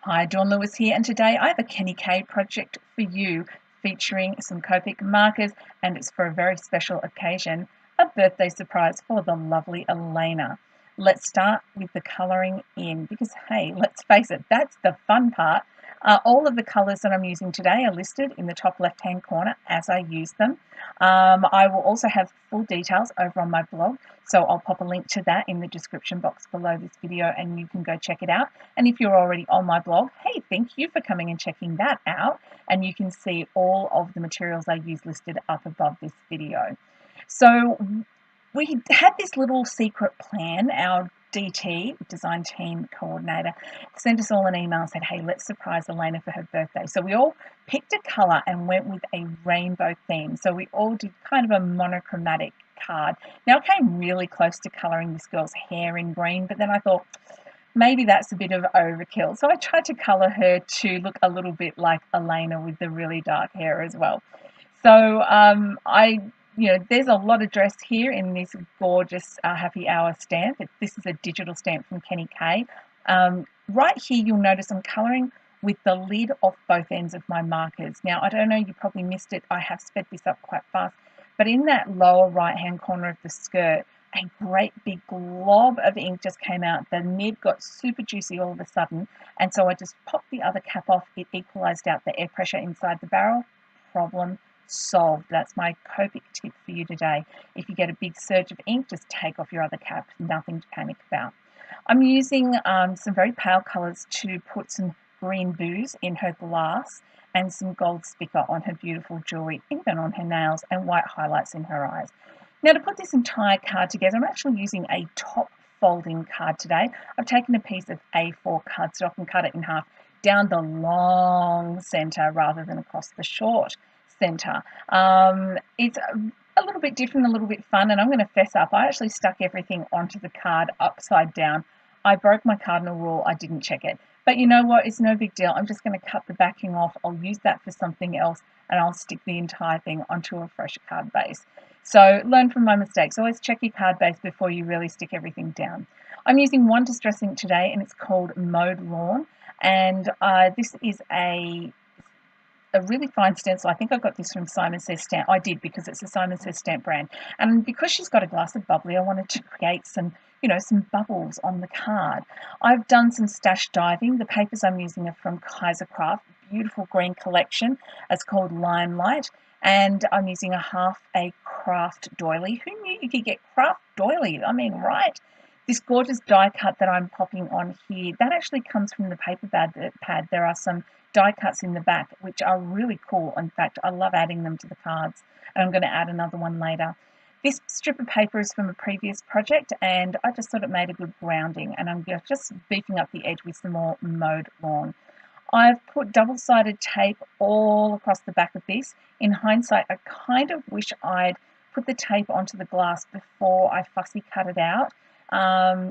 Hi, Dawn Lewis here, and today I have a KennyK project for you featuring some Copic markers, and it's for a very special occasion, a birthday surprise for the lovely Elena. Let's start with the colouring in because, hey, let's face it, that's the fun part. All of the colours that I'm using today are listed in the top left-hand corner as I use them. I will also have full details over on my blog, so I'll pop a link to that in the description box below this video and you can go check it out. And if you're already on my blog, hey, thank you for coming and checking that out. And you can see all of the materials I use listed up above this video. So we had this little secret plan. Our DT, design team coordinator, sent us all an email and said, hey, let's surprise Elena for her birthday. So we all picked a colour and went with a rainbow theme. So we all did kind of a monochromatic card. Now, I came really close to colouring this girl's hair in green, but then I thought maybe that's a bit of overkill. So I tried to colour her to look a little bit like Elena with the really dark hair as well. So there's a lot of dress here in this gorgeous happy hour stamp. This is a digital stamp from KennyK. Right here, you'll notice I'm colouring with the lid off both ends of my markers. Now, I don't know, you probably missed it. I have sped this up quite fast. But in that lower right-hand corner of the skirt, a great big glob of ink just came out. The nib got super juicy all of a sudden. And so I just popped the other cap off. It equalised out the air pressure inside the barrel. Problem solved. That's my Copic tip for you today. If you get a big surge of ink, just take off your other cap. Nothing to panic about. I'm using some very pale colours to put some green booze in her glass and some gold spicker on her beautiful jewellery, even on her nails, and white highlights in her eyes. Now, to put this entire card together, I'm actually using a top folding card today. I've taken a piece of A4 cardstock and cut it in half down the long centre rather than across the short centre. It's a little bit different, a little bit fun, and I'm going to fess up. I actually stuck everything onto the card upside down. I broke my cardinal rule. I didn't check it. But you know what? It's no big deal. I'm just going to cut the backing off. I'll use that for something else, and I'll stick the entire thing onto a fresh card base. So learn from my mistakes. Always check your card base before you really stick everything down. I'm using one distress ink today, and it's called Mode Lawn. And this is a really fine stencil. I think I got this from Simon Says Stamp. I did, because it's a Simon Says Stamp brand. And because she's got a glass of bubbly, I wanted to create some bubbles on the card. I've done some stash diving. The papers I'm using are from Kaisercraft, beautiful green collection. It's called Limelight. And I'm using a half a craft doily. Who knew you could get craft doilies? I mean, right? This gorgeous die cut that I'm popping on here, that actually comes from the paper pad. There are some die cuts in the back, which are really cool. In fact, I love adding them to the cards, and I'm going to add another one later. This strip of paper is from a previous project, and I just thought it made a good grounding, and I'm just beefing up the edge with some more Mode Lawn. I've put double-sided tape all across the back of this. In hindsight, I kind of wish I'd put the tape onto the glass before I fussy cut it out.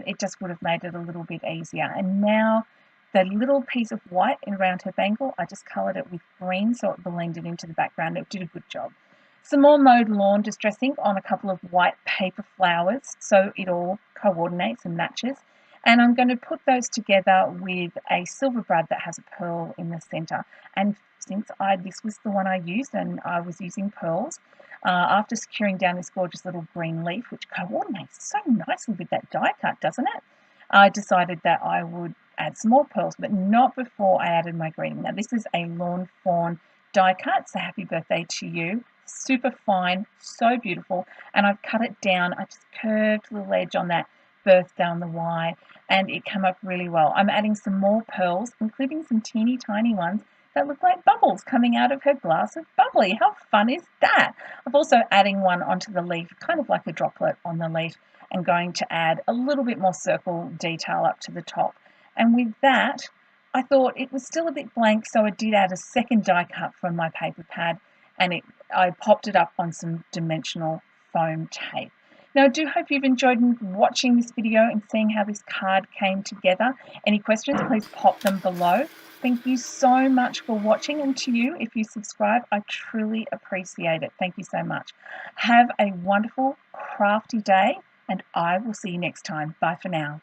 It just would have made it a little bit easier. And now the little piece of white around her bangle, I just coloured it with green so it blended into the background. It did a good job. Some more Mode Lawn distress ink on a couple of white paper flowers so it all coordinates and matches. And I'm going to put those together with a silver brad that has a pearl in the centre. And since this was the one I used and I was using pearls, after securing down this gorgeous little green leaf, which coordinates so nicely with that die cut, doesn't it? I decided that I would add some more pearls, but not before I added my green. Now, this is a Lawn Fawn die cut, so happy birthday to you. Super fine, so beautiful. And I've cut it down. I just curved the little edge on that birth down the Y, and it came up really well. I'm adding some more pearls, including some teeny tiny ones that look like bubbles coming out of her glass of bubbly. How fun is that? I'm also adding one onto the leaf, kind of like a droplet on the leaf, and going to add a little bit more circle detail up to the top. And with that, I thought it was still a bit blank, so I did add a second die cut from my paper pad, and I popped it up on some dimensional foam tape. Now, I do hope you've enjoyed watching this video and seeing how this card came together. Any questions, please pop them below. Thank you so much for watching, and to you, if you subscribe, I truly appreciate it. Thank you so much. Have a wonderful, crafty day, and I will see you next time. Bye for now.